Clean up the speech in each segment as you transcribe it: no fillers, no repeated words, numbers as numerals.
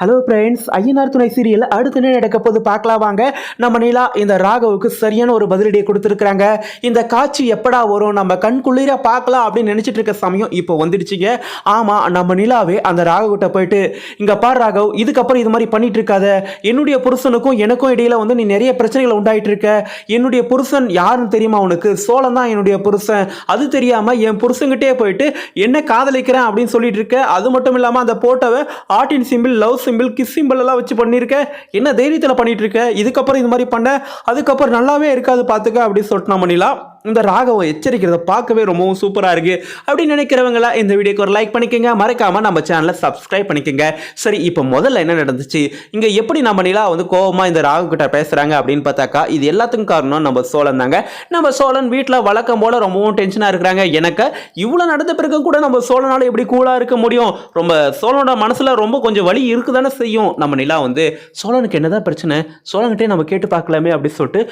Hello friends, Ayyanar துணை serial அடுத்து என்ன நடக்க போது பார்க்கலாம் வாங்க. நம்ம நிலா இந்த ராகவுக்கு சரியான ஒரு பதிலடியை கொடுத்துருக்குறாங்க. இந்த காட்சி எப்படா வரும், நம்ம கண் குளிர பார்க்கலாம் அப்படின்னு நினச்சிட்டு இருக்க சமயம் இப்போ வந்துடுச்சுங்க. ஆமாம், நம்ம நிலாவே அந்த ராகவ்கிட்ட போயிட்டு, இங்கே பார் ராகவ், இதுக்கப்புறம் இது மாதிரி பண்ணிட்டு இருக்காத. என்னுடைய புருஷனுக்கும் எனக்கும் இடையில வந்து நீ நிறைய பிரச்சனைகளை உண்டாயிட்டு இருக்க. என்னுடைய புருஷன் யாருன்னு தெரியுமா உனக்கு? சோழன் தான் என்னுடைய புருஷன். அது தெரியாமல் என் புருஷன்கிட்டே போயிட்டு என்ன காதலிக்கிறேன் அப்படின்னு சொல்லிட்டு இருக்க. அது மட்டும் இல்லாமல் அந்த போட்டோவை ஆர்டின் symbol, love symbol, kiss symbol எல்லாம் வச்சு பண்ணிருக்க. என்ன தைரியத்தில் பண்ணிட்டு இருக்க? இதுக்கப்புறம் இது மாதிரி பண்ண, அதுக்கப்புறம் நல்லாவே இருக்காது பார்த்துக்க அப்படின்னு சொல்லிட்டு நம்ம நிலா இந்த ராகவை எச்சரிக்கிறத பார்க்கவே ரொம்பவும் சூப்பராக இருக்குது. அப்படின்னு நினைக்கிறவங்களா இந்த வீடியோக்கு ஒரு லைக் பண்ணிக்கோங்க, மறக்காமல் நம்ம சேனலை சப்ஸ்கிரைப் பண்ணிக்கோங்க. சரி, இப்போ முதல்ல என்ன நடந்துச்சு இங்கே, எப்படி நம்ம நிலா வந்து கோவமாக இந்த ராகு கிட்ட பேசுகிறாங்க அப்படின்னு பார்த்தாக்கா, இது எல்லாத்துக்கும் காரணம் நம்ம சோழன் தாங்க. நம்ம சோழன் வீட்டில் வழக்கம் போல் ரொம்பவும் டென்ஷனாக இருக்கிறாங்க. எனக்கு இவ்வளோ நடந்த பிறகு கூட நம்ம சோழனால் எப்படி கூலாக இருக்க முடியும்? ரொம்ப சோழனோட மனசில் ரொம்ப கொஞ்சம் வலி இருக்குதானே செய்யும். நம்ம நிலா வந்து சோழனுக்கு என்னதான் பிரச்சனை, சோழன்கிட்டே நம்ம கேட்டு பார்க்கலாமே அப்படின்னு சொல்லிட்டு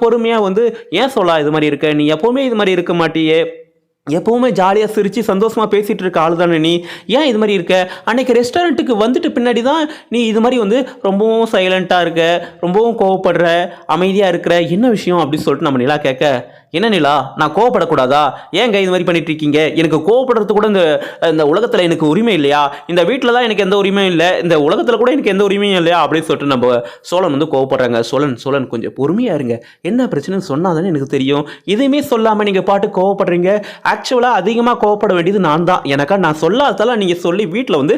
பொறுமையாக வந்து, ஏன் சோழா இது மாதிரி இருக்கு, நீ எப்பவுமே இது மாதிரி இருக்க மாட்டியே, எப்பவுமே ஜாலியாக சிரித்து சந்தோஷமாக பேசிகிட்டு இருக்க ஆள் தானே நீ, ஏன் இது மாதிரி இருக்க? அன்னைக்கு ரெஸ்டாரண்ட்டுக்கு வந்துட்டு பின்னாடி தான் நீ இது மாதிரி வந்து ரொம்பவும் சைலண்ட்டாக இருக்க, ரொம்பவும் கோவப்படுற, அமைதியாக இருக்கிற, என்ன விஷயம் அப்படின்னு சொல்லிட்டு நம்ம நிலா கேட்க, என்ன நிலா, நான் கோவப்படக்கூடாதா? ஏங்க இது மாதிரி பண்ணிட்டு இருக்கீங்க? எனக்கு கோவப்படுறது கூட இந்த உலகத்தில் எனக்கு உரிமை இல்லையா? இந்த வீட்டில் தான் எனக்கு எந்த உரிமையும் இல்லை, இந்த உலகத்தில் கூட எனக்கு எந்த உரிமையும் இல்லையா அப்படின்னு சொல்லிட்டு நம்ம சோழன் வந்து கோவப்படுறாங்க. சோழன் கொஞ்சம் பொறுமையாக இருங்க, என்ன பிரச்சனைன்னு சொன்னால் தானே எனக்கு தெரியும். எதுவுமே சொல்லாமல் நீங்கள் பாட்டு கோவப்படுறீங்க. ஆக்சுவலாக அதிகமாக கோவப்பட வேண்டியது நான் தான். எனக்கா நான் சொல்லாததால் நீங்கள் சொல்லி வீட்டில் வந்து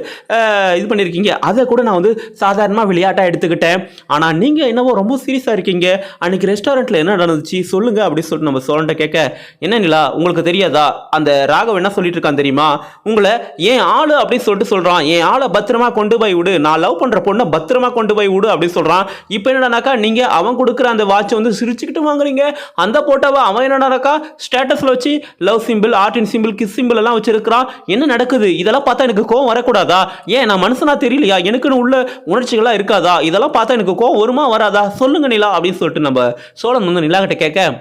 இது பண்ணியிருக்கீங்க. அதை கூட நான் வந்து சாதாரணமாக விளையாட்டாக எடுத்துக்கிட்டேன். ஆனால் நீங்கள் என்னவோ ரொம்ப சீரியஸாக இருக்கீங்க. அன்றைக்கி ரெஸ்டாரண்ட்டில் என்ன நடந்துச்சு சொல்லுங்கள் அப்படின்னு சொல்லிட்டு நம்ம சோழன்ட்ட கேட்க, என்ன நிலா உங்களுக்கு தெரியாதா, அந்த ராகவ் என்ன சொல்லிட்டு இருக்கான் தெரியுமா, உங்களை ஏன் ஆளு அப்படின்னு சொல்லிட்டு சொல்கிறான், என் ஆளை பத்திரமா கொண்டு போய் விடு, நான் லவ் பண்ணுற பொண்ணை பத்திரமா கொண்டு போய் விடு அப்படின்னு சொல்கிறான். இப்போ என்னடானாக்கா, நீங்கள் அவன் கொடுக்குற அந்த வாட்சை வந்து சிரிச்சுக்கிட்டு வாங்குறீங்க. அந்த போட்டோவை அவன் என்னடானாக்கா ஸ்டேட்டஸில் வச்சு லவ் சிம்பிள், ஆர்டின் சிம்பிள், கிஸ் சிம்பிள் எல்லாம் வச்சிருக்கிறான். என்ன நடக்குது? இதெல்லாம் பார்த்தா எனக்கு கோவம் வரக்கூடாதா? ஏன் நான் மனுஷனா தெரியலையா? எனக்குன்னு உள்ள உணர்ச்சிகளாக இருக்காதா? இதெல்லாம் பார்த்தா எனக்கு கோவம் வருமா வராதா? சொல்லுங்க நிலா அப்படின்னு சொல்லிட்டு நம்ம சோழன் வந்து நிலா கிட்ட கேட்க,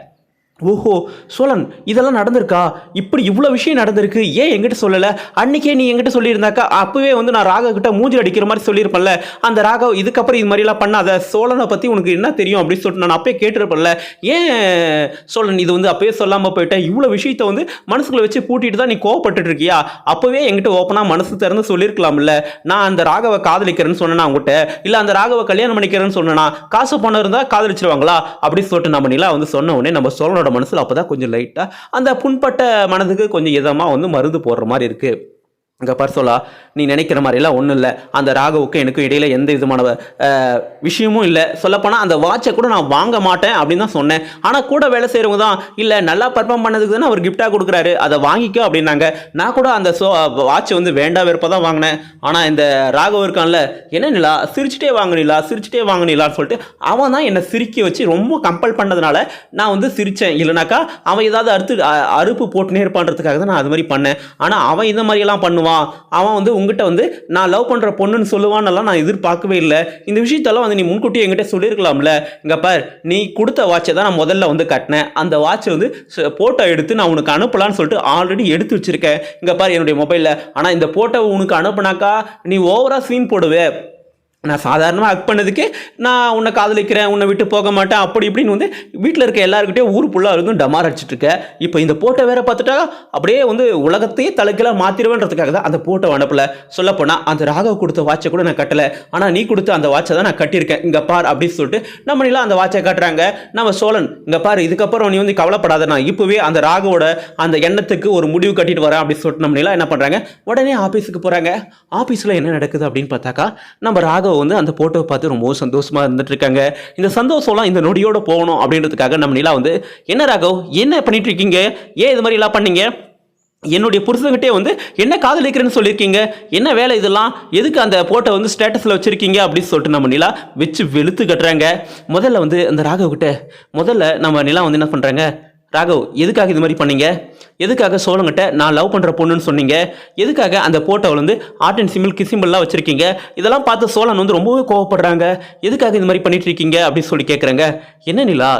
ஓஹோ சோழன், இதெல்லாம் நடந்திருக்கா? இப்படி இவ்வளோ விஷயம் நடந்திருக்கு, ஏன் எங்கிட்ட சொல்லலை? அன்றைக்கே நீ எங்கிட்ட சொல்லியிருந்தாக்கா அப்போவே வந்து நான் ராகவ் கிட்ட மூஞ்சி அடிக்கிற மாதிரி சொல்லியிருப்பேன்ல. அந்த ராகவ் இதுக்கப்புறம் இது மாதிரிலாம் பண்ணாத, சோழனை பற்றி உனக்கு என்ன தெரியும் அப்படின்னு சொல்லிட்டு நான் அப்பயே கேட்டிருப்பேன்ல. ஏன் சோழன் இது வந்து அப்போயே சொல்லாமல் போயிட்டேன்? இவ்வளோ விஷயத்தை வந்து மனசுக்குள்ள வச்சு பூட்டிட்டு தான் நீ கோவப்பட்டு இருக்கியா? அப்போவே எங்கிட்ட ஓப்பனாக மனசு திறந்து சொல்லியிருக்கலாம்ல. நான் அந்த ராகவை காதலிக்கிறேன்னு சொன்னேன்னா உங்ககிட்ட, இல்லை அந்த ராகவை கல்யாணம் பண்ணிக்கிறேன்னு சொன்னேன்னா, காசு பணம் இருந்தால் காதலிச்சிருவாங்களா அப்படின்னு சொல்லிட்டு நம்ம நிலா வந்து சொன்ன உடனே நம்ம சோழனோட மனசுல அப்பதான் கொஞ்சம் லைட்டா அந்த புண்பட்ட மனதுக்கு கொஞ்சம் இதமா வந்து மருந்து போடுற மாதிரி இருக்கு. இங்கே பர்சோலா, நீ நினைக்கிற மாதிரிலாம் ஒன்றும் இல்லை. அந்த ராகவுக்கும் எனக்கும் இடையில எந்த விதமான விஷயமும் இல்லை. சொல்லப்போனால் அந்த வாட்சை கூட நான் வாங்க மாட்டேன் அப்படின்னு தான் சொன்னேன். ஆனால் கூட வேலை செய்கிறவங்க தான், இல்லை நல்லா பர்ஃபார்ம் பண்ணதுக்கு தானே அவர் கிஃப்டாக கொடுக்குறாரு, அதை வாங்கிக்கோ அப்படின்னாங்க. நான் கூட அந்த வாட்சை வந்து வேண்டாம் வெறுப்ப தான் வாங்கினேன். ஆனால் இந்த ராகவ் இருக்கான்ல, என்ன நிலா சிரிச்சுட்டே வாங்கினீங்களா, சிரிச்சுட்டே வாங்கினீங்களான்னு சொல்லிட்டு அவன் தான் என்னை சிரிக்க வச்சு ரொம்ப கம்பல் பண்ணதுனால நான் வந்து சிரித்தேன். இல்லைனாக்கா அவன் ஏதாவது அறுப்பு போட்டுனே இருப்பான்றதுக்காக தான் நான் அது மாதிரி பண்ணேன். ஆனால் அவன் இந்த மாதிரியெல்லாம் பண்ணுவான். அவன் வந்து உங்ககிட்ட வந்து நான் லவ் பண்ற பொண்ணுன்னு சொல்லுவான்னெல்லாம் நான் எதிர்பார்க்கவே இல்லை. இந்த விஷயத்தெல்லாம் வந்து நீ முன்கூட்டியே என்கிட்ட சொல்லியிருக்கலாம்ல. இங்க பார், நீ கொடுத்த வாட்சை தான் நான் முதல்ல வந்து கட்டினேன். அந்த வாட்சை வந்து போட்டோ எடுத்து நான் உனக்கு அனுப்பலான்னு சொல்லிட்டு ஆல்ரெடி எடுத்து வச்சிருக்கேன். இங்க பார் என்னுடைய மொபைலில். ஆனால் இந்த போட்டோவை உனக்கு அனுப்புனாக்கா நீ ஓவரா சீன் போடுவேன். நான் சாதாரணமாக ஆக்ட் பண்ணதுக்கே நான் உன்னை காதலிக்கிறேன், உன்னை விட்டு போக மாட்டேன் அப்படி இப்படின்னு வந்து வீட்டில் இருக்க எல்லாருக்கிட்டே ஊர் ஃபுல்லாக இருக்கும் டமார் அடிச்சுட்டு இருக்கேன். இப்போ இந்த போட்டோ வேற பார்த்துட்டா அப்படியே வந்து உலகத்தையே தலைக்கெல்லாம் மாற்றிடுவேன்றதுக்காக தான் அந்த போட்டோ அனுப்பலை. சொல்லப்போனால் அந்த ராகவ் கொடுத்த வாட்சை கூட நான் கட்டலை, ஆனால் நீ கொடுத்த அந்த வாட்சை தான் நான் கட்டியிருக்கேன். இங்கே பார் அப்படின்னு சொல்லிட்டு நம்ம எல்லாம் அந்த வாட்சை காட்டுறாங்க. நம்ம சோழன், இங்கே பார், இதுக்கப்புறம் நீ வந்து கவலைப்படாத, நான் இப்போவே அந்த ராகவோட அந்த எண்ணத்துக்கு ஒரு முடிவு கட்டிட்டு வரேன் அப்படின்னு சொல்லிட்டு நம்ம எல்லாம் என்ன பண்ணுறாங்க, உடனே ஆஃபீஸுக்கு போகிறாங்க. ஆஃபீஸில் என்ன நடக்குது அப்படின்னு பார்த்தாக்கா, நம்ம ராகவ் வந்து அந்த போட்டோவை பார்த்து ரொம்ப சந்தோஷமா இருந்துட்டு இருக்காங்க. இந்த சந்தோஷம்லாம் இந்த நொடியோட போகணும் அப்படின்றதுக்காக நம்ம நிலா வந்து, என்ன ராகவ் என்ன பண்ணிட்டு இருக்கீங்க, ஏன் இது மாதிரி எல்லாம் பண்ணீங்க, என்னுடைய புருஷன்கிட்டே வந்து என்ன காதலிக்கிறேன்னு சொல்லியிருக்கீங்க, என்ன வேலை இதெல்லாம், எதுக்கு அந்த போட்டோ வந்து ஸ்டேட்டஸில் வச்சுருக்கீங்க அப்படின்னு சொல்லிட்டு நம்ம நிலா வச்சு வெளுத்து கட்டுறாங்க. முதல்ல வந்து அந்த ராகவ் கிட்ட முதல்ல நம்ம நிலா வந்து என்ன பண்ணுறாங்க, ராகவ் எதுக்காக இது மாதிரி பண்ணீங்க, எதுக்காக சோழங்கிட்ட நான் லவ் பண்ணுற பொண்ணுன்னு சொன்னீங்க, எதுக்காக அந்த போட்டோவில் வந்து ஆர்ட் அண்ட் சிம்பிள், கிஸ் சிம்பிள்லாம் வச்சுருக்கீங்க, இதெல்லாம் பார்த்து சோழன் வந்து ரொம்பவே கோவப்படுறாங்க. எதுக்காக இது மாதிரி பண்ணிட்டு இருக்கீங்க அப்படின்னு சொல்லி கேட்குறாங்க. என்ன நிலா,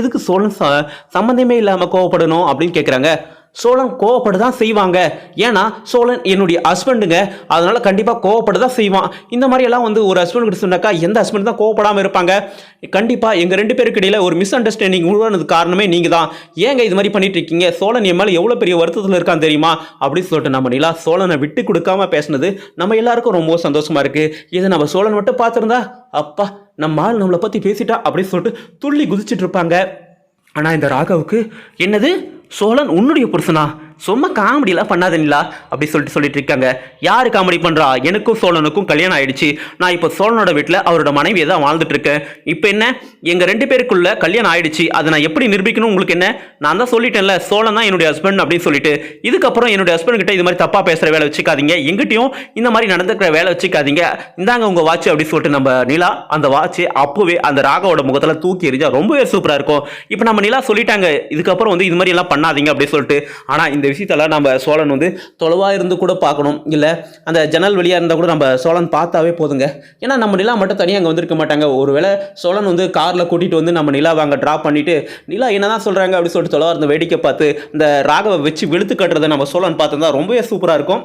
எதுக்கு சோழன் சம்மந்தமே இல்லாமல் கோவப்படணும் அப்படின்னு கேட்குறாங்க. சோழன் கோவப்பட தான் செய்வாங்க. ஏன்னா சோழன் என்னுடைய ஹஸ்பண்டுங்க, அதனால கண்டிப்பாக கோவப்பட தான் செய்வான். இந்த மாதிரியெல்லாம் வந்து ஒரு ஹஸ்பண்ட் கிட்ட சொன்னாக்கா எந்த ஹஸ்பண்ட் தான் கோவப்படாமல் இருப்பாங்க? கண்டிப்பாக எங்கள் 2 பேருக்கு இடையில் ஒரு மிஸ் அண்டர்ஸ்டாண்டிங் உருவானதுக்கு காரணமே நீங்கள் தான். ஏங்க இது மாதிரி பண்ணிட்டு இருக்கீங்க? சோழன் என் மேலே எவ்வளோ பெரிய வருத்தத்தில் இருக்கான்னு தெரியுமா அப்படின்னு சொல்லிட்டு நம்ம நிலா சோழனை விட்டு கொடுக்காம பேசினது நம்ம எல்லாருக்கும் ரொம்ப சந்தோஷமா இருக்கு. இதை நம்ம சோழன் மட்டும் பார்த்துருந்தா அப்பா நம்ம ஆள் நம்மளை பற்றி பேசிட்டா அப்படின்னு சொல்லிட்டு துள்ளி குதிச்சிட்டு இருப்பாங்க. ஆனால் இந்த ராகவுக்கு என்னது சோழன் உன்னுடைய புருஷனா? சும்மா காமெடியெல்லாம் பண்ணாத நிலா அப்படி சொல்லிட்டு இருக்காங்க. யார் காமெடி பண்ணுறா? எனக்கும் சோழனுக்கும் கல்யாணம் ஆயிடுச்சு. நான் இப்போ சோழனோட வீட்டில் அவரோட மனைவியை தான் வாழ்ந்துட்டு இருக்கேன். இப்போ என்ன, எங்கள் 2 பேருக்குள்ள கல்யாணம் ஆயிடுச்சு. அதை நான் எப்படி நிரூபிக்கணும்? உங்களுக்கு என்ன, நான் தான் சொல்லிட்டேன்ல சோழன் தான் என்னுடைய ஹஸ்பண்ட் அப்படின்னு சொல்லிட்டு. இதுக்கப்புறம் என்னுடைய ஹஸ்பண்ட் கிட்ட இது மாதிரி தப்பாக பேசுகிற வேலை வச்சுக்காதீங்க, எங்கிட்டையும் இந்த மாதிரி நடந்துக்கிற வேலை வச்சுக்காதீங்க. இந்தாங்க உங்கள் வாட்ச் அப்படின்னு சொல்லிட்டு நம்ம நிலா அந்த வாட்சை அப்போவே அந்த ராகவோட முகத்தில் தூக்கி எறிஞ்சா ரொம்பவே சூப்பராக இருக்கும். இப்போ நம்ம நிலா சொல்லிட்டாங்க இதுக்கப்புறம் வந்து இது மாதிரி எல்லாம் பண்ணாதீங்க அப்படின்னு சொல்லிட்டு. ஆனால் இந்த விஷயத்தெல்லாம் நம்ம சோழன் வந்து தொலைவாக இருந்து கூட பார்க்கணும், இல்லை அந்த ஜன்னல் வழியாக இருந்தால் கூட நம்ம சோழன் பார்த்தாவே போதுங்க. ஏன்னா நம்ம நிலா மட்டும் தனியாக அங்கே வந்திருக்க மாட்டாங்க. ஒருவேளை சோழன் வந்து காரில் கூட்டிகிட்டு வந்து நம்ம நிலாவை அங்கே ட்ராப் பண்ணிவிட்டு நிலா என்னதான் சொல்கிறாங்க அப்படின்னு சொல்லிட்டு தொலைவாக இருந்த வேடிக்கை பார்த்து இந்த ராகவை வச்சு வெளுத்து கட்டுறதை நம்ம சோழன் பார்த்துருந்தா ரொம்பவே சூப்பராக இருக்கும்.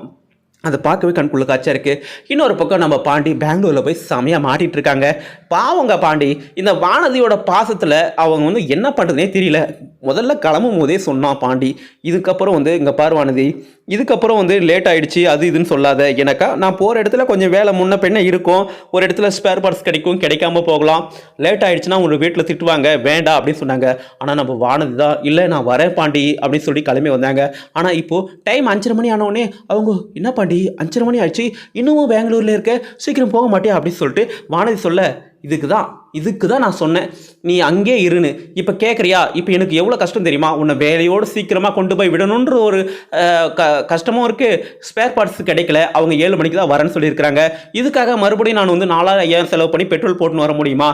அதை பார்க்கவே கண்குள்ள காட்சியாக இருக்குது. இன்னொரு பக்கம் நம்ம பாண்டி பெங்களூரில் போய் செமையாக மாட்டிகிட்டு இருக்காங்க. பாவங்க பாண்டி இந்த வானதியோட பாசத்தில் அவங்க வந்து என்ன பண்ணுறதுனே தெரியல. முதல்ல கிளம்பும் போதே சொன்னான் பாண்டி, இதுக்கப்புறம் வந்து இங்கே பாரு வானதி, இதுக்கப்புறம் வந்து லேட் ஆகிடுச்சு அது இதுன்னு சொல்லாத. எனக்கா நான் போகிற இடத்துல கொஞ்சம் வேலை முன்ன பின்ன இருக்கும், ஒரு இடத்துல ஸ்பேர் பார்ட்ஸ் கிடைக்கும், கிடைக்காம போகலாம். லேட் ஆகிடுச்சுன்னா உங்கள் வீட்டில் திட்டுவாங்க, வேண்டாம் அப்படின்னு சொன்னாங்க. ஆனால் நம்ம வானதி தான் இல்லை நான் வரேன் பாண்டி அப்படின்னு சொல்லி கிளம்பி வந்தாங்க. ஆனால் இப்போது டைம் 5:30 மணி ஆனோடனே அவங்க என்ன பாண்டி 5:30 மணி ஆயிடுச்சு இன்னமும் பெங்களூரில் இருக்க, சீக்கிரம் போக மாட்டியா அப்படின்னு சொல்லிட்டு வானதி சொல்ல, இதுக்கு தான் நான் சொன்னேன் நீ அங்கே இருன்னு. இப்போ கேட்குறியா? இப்போ எனக்கு எவ்வளோ கஷ்டம் தெரியுமா? உன்னை வேலையோடு சீக்கிரமாக கொண்டு போய் விடணுன்ற ஒரு கஷ்டமும் இருக்குது. ஸ்பேர் பார்ட்ஸ் கிடைக்கல, அவங்க 7 மணிக்கு தான் வரேன்னு சொல்லியிருக்கிறாங்க. இதுக்காக மறுபடியும் நான் வந்து 4,000 செலவு பண்ணி பெட்ரோல் போட்டுன்னு வர முடியுமா?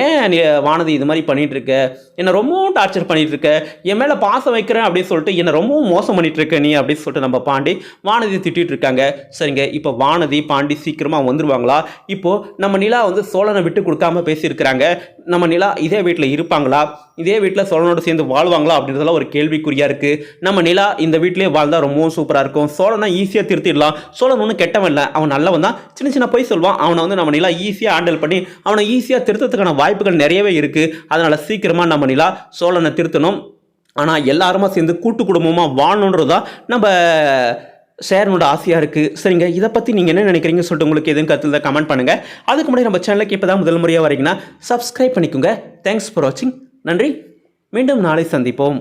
ஏன் நீ வானதி இது மாதிரி பண்ணிகிட்டு இருக்க? என்னை ரொம்பவும் டார்ச்சர் பண்ணிகிட்டு இருக்க, என் மேலே பாசம் வைக்கிறேன் அப்படின்னு சொல்லிட்டு என்னை ரொம்பவும் மோசம் பண்ணிகிட்டு இருக்க நீ அப்படின்னு சொல்லிட்டு நம்ம பாண்டி வானதி திட்டிகிட்டு இருக்காங்க. சரிங்க, இப்போ வானதி பாண்டி சீக்கிரமாக வந்துடுவாங்களா? இப்போது நம்ம நிலா வந்து சோழனை விட்டு கொடுக்காம பேசியிருக்கிறாங்க. நம்ம நிலா இதே வீட்டில் இருப்பாங்களா? இதே வீட்டில் சோழனோடு சேர்ந்து வாழ்வாங்களா அப்படின்றதெல்லாம் ஒரு கேள்விக்குறியாக இருக்குது. நம்ம நிலா இந்த வீட்டிலே வாழ்ந்தால் ரொம்பவும் சூப்பராக இருக்கும். சோழனை ஈஸியாக திருத்திடலாம். சோழன் ஒன்றும் கெட்டவன் இல்லை, அவன் நல்லவன் தான். சின்ன போய் சொல்வான், அவனை வந்து நம்ம நிலா ஈஸியாக ஹேண்டில் பண்ணி அவனை ஈஸியாக திருத்தத்துக்கான வாய்ப்புகள் நிறையவே இருக்குது. அதனால் சீக்கிரமாக நம்ம நிலா சோழனை திருத்தணும். ஆனால் எல்லாருமா சேர்ந்து கூட்டு குடும்பமாக வாழணுன்றது தான் நம்ம ஷேர்னோட ஆசையாக இருக்குது. சரிங்க, இதை பற்றி நீங்கள் என்ன நினைக்கிறீங்கன்னு சொல்லிட்டு உங்களுக்கு எதுவும் கருத்தில் தான் கமெண்ட் பண்ணுங்கள். அதுக்கு முன்னாடி நம்ம சேனலுக்கு இப்போ தான் முதல் முறையாக வரீங்கன்னா சப்ஸ்கிரைப் பண்ணிக்கோங்க. தேங்க்ஸ் ஃபார் வாட்சிங். நன்றி, மீண்டும் நாளை சந்திப்போம்.